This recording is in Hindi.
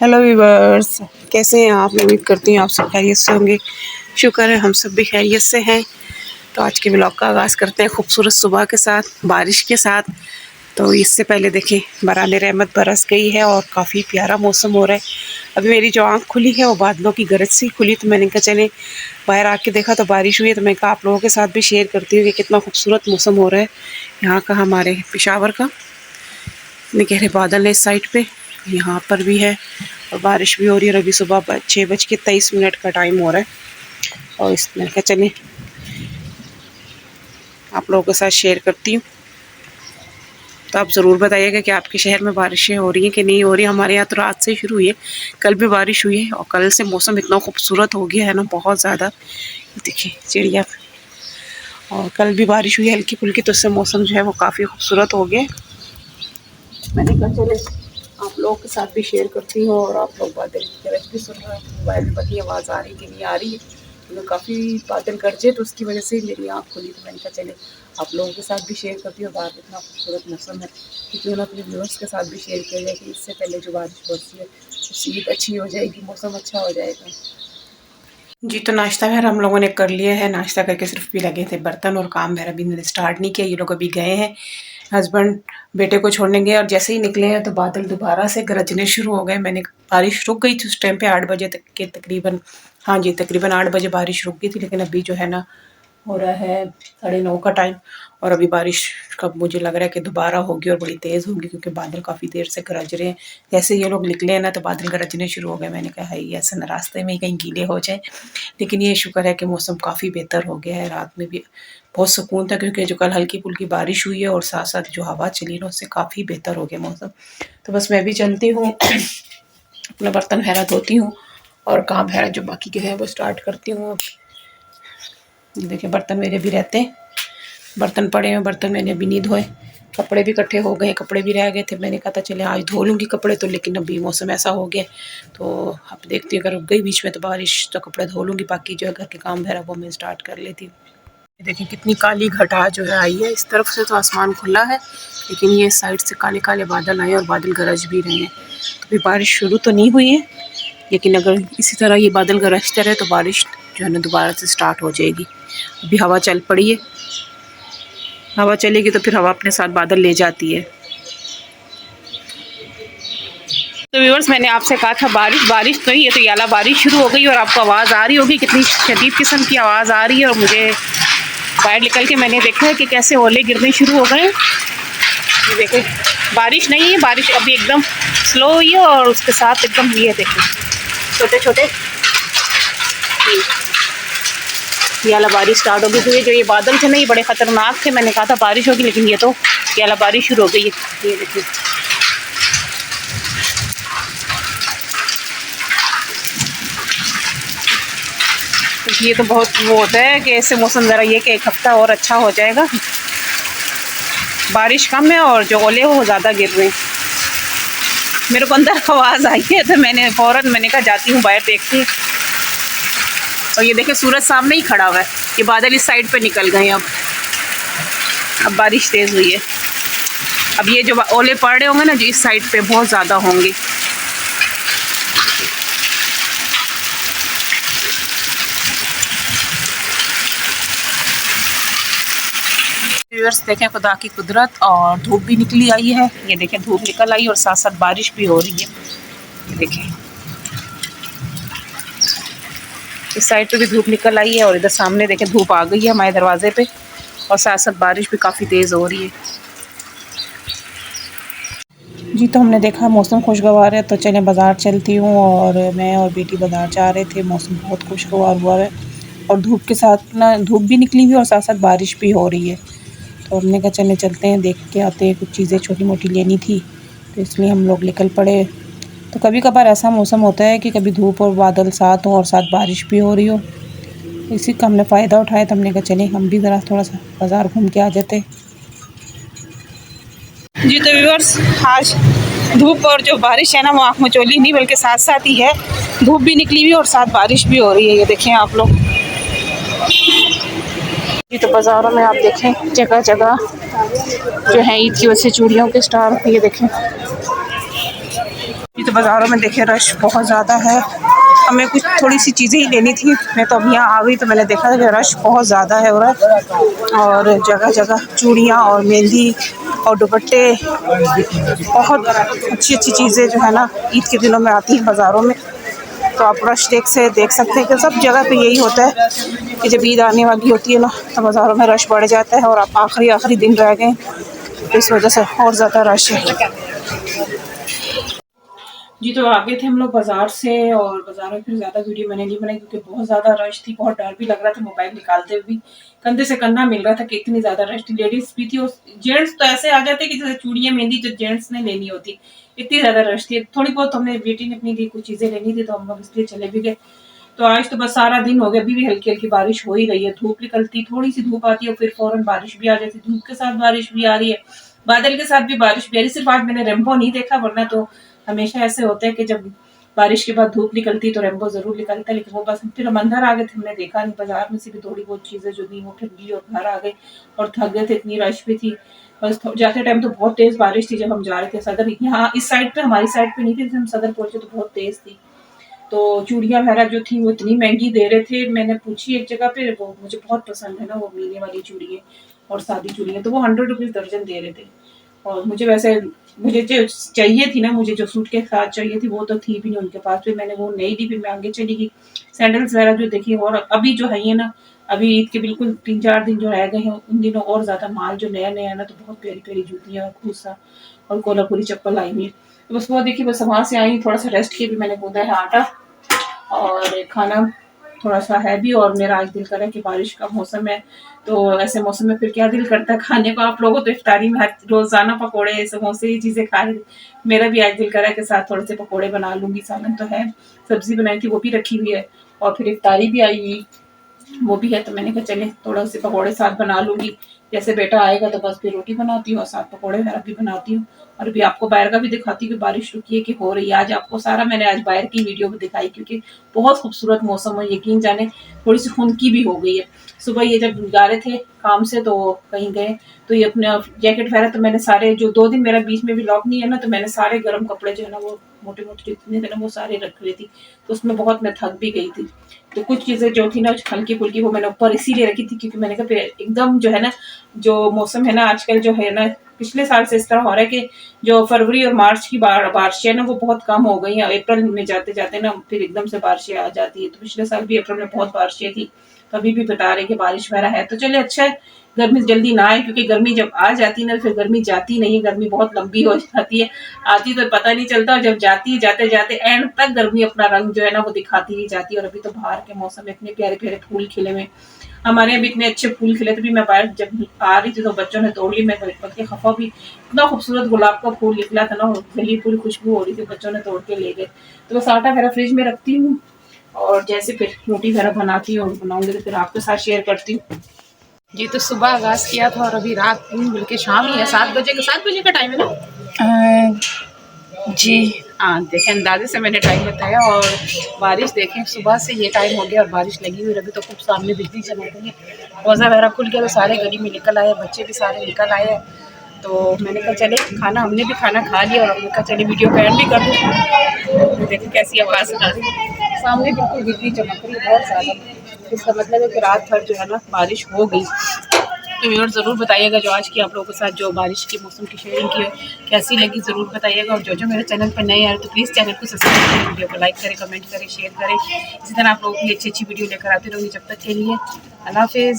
हेलो वीवर्स, कैसे हैं आप? मैं उम्मीद करती हूँ आप सब खैरियत से होंगे। शुक्र है हम सब भी खैरियत से हैं। तो आज के व्लॉग का आगाज़ करते हैं खूबसूरत सुबह के साथ, बारिश के साथ। तो इससे पहले देखिए बराने रहमत बरस गई है और काफ़ी प्यारा मौसम हो रहा है। अभी मेरी जो आँख खुली है वो बादलों की गरज से खुली, तो मैंने कहा चले बाहर आके देखा तो बारिश हुई है। तो मैं कहा आप लोगों के साथ भी शेयर करती हूँ कि कितना खूबसूरत मौसम हो रहा है यहाँ का, हमारे पेशावर का। इतने गहरे बादल है इस साइड पे, यहाँ पर भी है और बारिश भी हो रही है। और अभी सुबह 6:23 का टाइम हो रहा है और इसमें क्या चले आप लोगों के साथ शेयर करती हूँ। तो आप ज़रूर बताइएगा कि आपके शहर में बारिशें हो रही हैं कि नहीं हो रही। हमारे यहाँ तो रात से ही शुरू हुई है, कल भी बारिश हुई है और कल से मौसम इतना खूबसूरत हो गया है ना, बहुत ज़्यादा। देखिए चिड़िया, और कल भी बारिश हुई है हल्की फुल्की, तो उससे मौसम जो है वो काफ़ी खूबसूरत हो गया। मैंने कहा चले आप लोगों के साथ भी शेयर करती हूँ और आप लोग बादल की गरज भी सुन रहे हैं। मोबाइल में बड़ी आवाज़ आ रही कि नहीं आ रही है, तो काफ़ी बादल गरजे, तो उसकी वजह से मेरी आँख खुली। तो मैंने कहा चले आप लोगों के साथ भी शेयर करती हूँ। बाहर इतना खूबसूरत मौसम है कि क्यों ना अपने व्यूअर्स के साथ भी शेयर किया जाए कि इससे पहले जो बारिश बरसी है उससे ईद अच्छी हो जाएगी, मौसम अच्छा हो जाएगा। जी, तो नाश्ता वगैरह हम लोगों ने कर लिया है। नाश्ता करके सिर्फ भी लगे थे बर्तन, और काम वगैरह भी स्टार्ट नहीं किया। ये लोग अभी गए हैं, हस्बैंड बेटे को छोड़ने गए, और जैसे ही निकले हैं तो बादल दोबारा से गरजने शुरू हो गए। मैंने बारिश रुक गई थी उस टाइम पे 8 बजे तक के तकरीबन, हाँ जी तकरीबन 8 बजे बारिश रुक गई थी। लेकिन अभी जो है ना हो रहा है 9:30 का टाइम, और अभी बारिश का मुझे लग रहा है कि दोबारा होगी और बड़ी तेज़ होगी, क्योंकि बादल काफ़ी देर से गरज रहे हैं। जैसे ये लोग निकले हैं ना तो बादल गरजने शुरू हो गए। मैंने कहा है ऐसा ना रास्ते में ही कहीं गीले हो जाए। लेकिन ये शुक्र है कि मौसम काफ़ी बेहतर हो गया है। रात में भी बहुत सुकून था, क्योंकि जो कल हल्की फुल्की बारिश हुई है और साथ साथ जो हवा चली ना, उससे काफ़ी बेहतर हो गया मौसम। तो बस मैं भी चलती हूँ अपना बर्तन वगैरह धोती हूँ और काम वगैरह जो बाकी के हैं वो स्टार्ट करती हूँ। देखिए बर्तन मेरे भी रहते हैं, बर्तन पड़े हैं, बर्तन मैंने अभी नहीं धोए। कपड़े भी इकट्ठे हो गए, कपड़े भी रह गए थे। मैंने कहा था चले आज धो लूँगी कपड़े, तो लेकिन अभी मौसम ऐसा हो गया तो अब देखती हूँ अगर रुक गई बीच में तो बारिश तो कपड़े धो लूँगी, बाकी जो घर के काम है वो मैं स्टार्ट कर लेती हूँ। देखिए कितनी काली घटा जो है आई है। इस तरफ से तो आसमान खुला है, लेकिन ये साइड से काले काले बादल आए और बादल गरज भी रहे हैं। तो अभी बारिश शुरू तो नहीं हुई है, लेकिन अगर इसी तरह ये बादल गरजते रहे तो बारिश जो है ना दोबारा से स्टार्ट हो जाएगी। अभी हवा चल पड़ी है, हवा चलेगी तो फिर हवा अपने साथ बादल ले जाती है। तो व्यूअर्स मैंने आपसे कहा था बारिश तो ही है, तो याला बारिश शुरू हो गई और आपको आवाज़ आ रही होगी, कितनी शदीद किस्म की आवाज़ आ रही है। और मुझे बाहर निकल के मैंने देखा है कि कैसे ओले गिरने शुरू हो गए। ये देखिए बारिश नहीं है, बारिश अभी एकदम स्लो हुई है और उसके साथ एकदम ये देखिए छोटे छोटे याला बारिश स्टार्ट हो गई। तो ये जो ये बादल थे ना ये बड़े ख़तरनाक थे। मैंने कहा था बारिश होगी, लेकिन ये तो याला बारिश शुरू हो गई है। ये देखिए ये तो बहुत वो होता है कि ऐसे मौसम ज़रा ये कि एक हफ्ता और अच्छा हो जाएगा। बारिश कम है और जो ओले वो ज़्यादा गिर रहे हैं। मेरे को अंदर आवाज़ आई है तो मैंने कहा जाती हूँ बाहर देखती। और ये देखें सूरज सामने ही खड़ा हुआ है, ये बादल इस साइड पे निकल गए। अब बारिश तेज़ हुई है। अब ये जो ओले पड़ रहे होंगे ना जो इस साइड पे बहुत ज़्यादा होंगे। व्यूअर्स देखें खुदा की कुदरत, और धूप भी निकली आई है। ये देखें धूप निकल आई और साथ साथ बारिश भी हो रही है। ये देखें इस साइड पे भी धूप निकल आई है और इधर सामने देखें धूप आ गई है हमारे दरवाजे पे, और साथ साथ बारिश भी काफ़ी तेज़ हो रही है। जी तो हमने देखा मौसम खुशगवार है तो चलें बाज़ार चलती हूँ, और मैं और बेटी बाज़ार जा रहे थे। मौसम बहुत खुशगवार हुआ है और धूप के साथ ना धूप भी निकली हुई और साथ साथ बारिश भी हो रही है। तो हमने कहा चले चलते हैं देख के आते हैं, कुछ चीज़ें छोटी मोटी लेनी थी तो इसलिए हम लोग निकल पड़े। तो कभी कभार ऐसा मौसम होता है कि कभी धूप और बादल साथ हों और साथ बारिश भी हो रही हो, इसी का हमने फ़ायदा उठाया। तो हमने कहा चले हम भी ज़रा थोड़ा सा बाज़ार घूम के आ जाते। जी तो व्यूअर्स आज धूप और जो बारिश है ना वो आँख मचोली नहीं बल्कि साथ साथ ही है। धूप भी निकली हुई और साथ बारिश भी हो रही है। ये देखें आप लोग, ये तो बाज़ारों में आप देखें जगह जगह जो है ईद की वजह से चूड़ियों के स्टॉल। ये देखें तो बाज़ारों में देखे रश बहुत ज़्यादा है। हमें कुछ थोड़ी सी चीज़ें ही लेनी थी, मैं तो अब यहाँ आ गई तो मैंने देखा कि रश बहुत ज़्यादा है और जगह जगह चूड़ियाँ और मेहंदी और दुपट्टे, बहुत अच्छी अच्छी चीज़ें जो है ना ईद के दिनों में आती हैं बाज़ारों में। तो आप रश देख सकते हैं कि सब जगह पे यही होता है कि जब ईद आने वाली होती है ना तो बाज़ारों में रश बढ़ जाता है और आप आखिरी दिन रह गए तो इस वजह से और ज़्यादा रश है जी। तो आगे थे हम लोग बाज़ार से और बाज़ार में फिर ज़्यादा वीडियो मैंने नहीं बनाई क्योंकि बहुत ज़्यादा रश थी, बहुत डर भी लग रहा था, मोबाइल निकालते हुए भी कंधे से कंधा मिल रहा था कि इतनी ज़्यादा रश थी। लेडीज़ भी थी और जेंट्स तो ऐसे आ जाते कि जैसे चूड़ियाँ मेहंदी जो जेंट्स ने लेनी होती, इतनी ज़्यादा रश थी। थोड़ी बहुत हमने बेटी ने अपनी लिए कुछ चीज़ें लेनी थी तो हम लोग इसलिए चले भी गए। तो आज तो बस सारा दिन हो गया, अभी भी हल्की हल्की बारिश हो ही रही है। धूप निकलती, थोड़ी सी धूप आती है फिर फौरन बारिश भी आ जाती, धूप के साथ बारिश भी आ रही है, बादल के साथ भी बारिश भी आ रही है। सिर्फ आज मैंने रेम्बो नहीं देखा, वरना तो हमेशा ऐसे होता है कि जब बारिश के बाद धूप निकलती तो रेम्बो जरूर निकलता है, लेकिन वो बस फिर हम अंदर आ गए थे, हमने देखा नहीं। बाजार में से भी थोड़ी बहुत चीजें जो थी वो खरीदी और घर आ गए और थक गए थे, इतनी रश भी थी। बस जाते टाइम तो बहुत तेज बारिश थी जब हम जा रहे थे सदर, यहाँ इस साइड पे, हमारी साइड पे नहीं थी, हम सदर पहुंचे तो बहुत तेज थी। तो चूड़ियाँ वगैरह जो थी वो इतनी महंगी दे रहे थे, मैंने पूछी एक जगह पे, वो मुझे बहुत पसंद है ना वो मीने वाली चूड़ियाँ और सादी चूड़ियाँ, तो वो 100 रुपीज़ दर्जन दे रहे थे। और मुझे जो चाहिए थी ना, मुझे जो सूट के साथ चाहिए थी वो तो थी भी नहीं उनके पास, फिर मैंने वो नहीं ली, फिर मैं आगे चली गई। सैंडल्स वगैरह जो देखी, और अभी जो है ये ना, अभी ईद के बिल्कुल 3-4 दिन जो रह गए हैं उन दिनों और ज़्यादा माल जो नया नया है ना, तो बहुत प्यारी प्यारी जूतियाँ, खूसा और कोल्हापुरी चप्पल आई हुई है। तो बस वो देखी, बस वहाँ से आई, थोड़ा सा रेस्ट किया, भी मैंने गूंदा है आटा और खाना थोड़ा सा है भी, और मेरा आज दिल कर रहा है कि बारिश का मौसम है तो ऐसे मौसम में फिर क्या दिल करता है खाने को। आप लोगों तो इफ्तारी में हर रोजाना पकोड़े समोसे ये चीजें खा रहे, मेरा भी आज दिल कर रहा है कि साथ थोड़े से पकोड़े बना लूंगी। सालन तो है, सब्जी बनाई थी वो भी रखी हुई है और फिर इफ्तारी भी आई हुई वो भी है, तो मैंने कहा चले थोड़ा से पकोड़े साथ बना लूंगी। जैसे बेटा आएगा तो बस फिर रोटी बनाती हूँ और साथ पकोड़े वगैरह भी बनाती हूँ। और अभी आपको बाहर का भी दिखाती हूँ कि बारिश रुकी है कि हो रही है। आज आपको सारा मैंने आज बाहर की वीडियो भी दिखाई क्योंकि बहुत खूबसूरत मौसम है, यकीन जाने थोड़ी सी खुनकी भी हो गई है। सुबह ये जब जा रहे थे काम से तो कहीं गए तो ये अपने जैकेट वगैरह तो मैंने सारे, जो 2 दिन मेरा बीच में भी लॉक नहीं है ना, तो मैंने सारे गर्म कपड़े जो है ना वो मोटे मोटे जितने थे ना वो सारे रख रही थी, तो उसमें बहुत मैं थक भी गई थी। तो कुछ चीजें जो थी ना हल्की फुल्की वो मैंने ऊपर इसीलिए रखी थी क्योंकि मैंने कहा एकदम जो है ना, जो मौसम है ना आजकल जो है ना, पिछले साल से इस तरह हो रहा है कि जो फरवरी और मार्च की बारिशें ना वो बहुत कम हो गई हैं। अप्रैल में जाते जाते ना फिर एकदम से बारिशें आ जाती है, तो पिछले साल भी अप्रैल में बहुत बारिशें थी, कभी भी बता रहे कि बारिश वगैरह है। तो चले अच्छा है गर्मी जल्दी ना आए, क्योंकि गर्मी जब आ जाती है ना फिर गर्मी जाती नहीं है, गर्मी बहुत लंबी हो जाती है, आती तो पता नहीं चलता और जब जाती है जाते जाते एंड तक गर्मी अपना रंग जो है ना वो दिखाती ही जाती है। और अभी तो बाहर के मौसम में इतने प्यारे प्यारे फूल खिले हुए, हमारे यहाँ भी इतने अच्छे फूल खिले थे। भी मैं बाहर जब आ रही थी तो बच्चों ने तोड़ ली, मैं बल्कि खफा भी, इतना खूबसूरत गुलाब का फूल निकला था ना, गली पूरी खुशबू हो रही थी, बच्चों ने तोड़ के ले गए। तो बस आटा वगैरह फ्रिज में रखती हूँ और जैसे फिर रोटी वगैरह बनाती हूँ और बनाऊंगी तो फिर आपके साथ शेयर करती हूँ। जी तो सुबह आगाज़ किया था और अभी रात बल्कि शाम ही है, 7 बजे का टाइम है ना जी हाँ, देखें अंदाजे से मैंने टाइम बताया। और बारिश देखें सुबह से ये टाइम हो गया और बारिश लगी हुई, अभी तो खूब सामने बिजली चमक रही है, रोज़ा वगैरह खुल गया तो सारे गली में निकल आए, बच्चे भी सारे निकल आए हैं। तो मैंने कहा चले खाना, हमने भी खाना खा लिया और हमने कहा चले वीडियो को एंड भी कर दूँ। देखें कैसी आवाज़ आ रही है, सामने बिल्कुल बिजली चमक रही है बहुत ज़्यादा, इसका मतलब है कि रात भर जो है ना बारिश हो गई। तो व्यूअर्स ज़रूर बताइएगा जो आज की आप लोगों के साथ जो बारिश के मौसम की शेयरिंग की है कैसी लगी, ज़रूर बताइएगा। और जो मेरे चैनल पर नए आए तो प्लीज़ चैनल को सब्सक्राइब करें, वीडियो को लाइक करें, कमेंट करें, शेयर करें। इसी तरह आप लोगों की अच्छी अच्छी वीडियो लेकर आते रहूँगी। जब तक के लिए अल्लाह हाफिज़।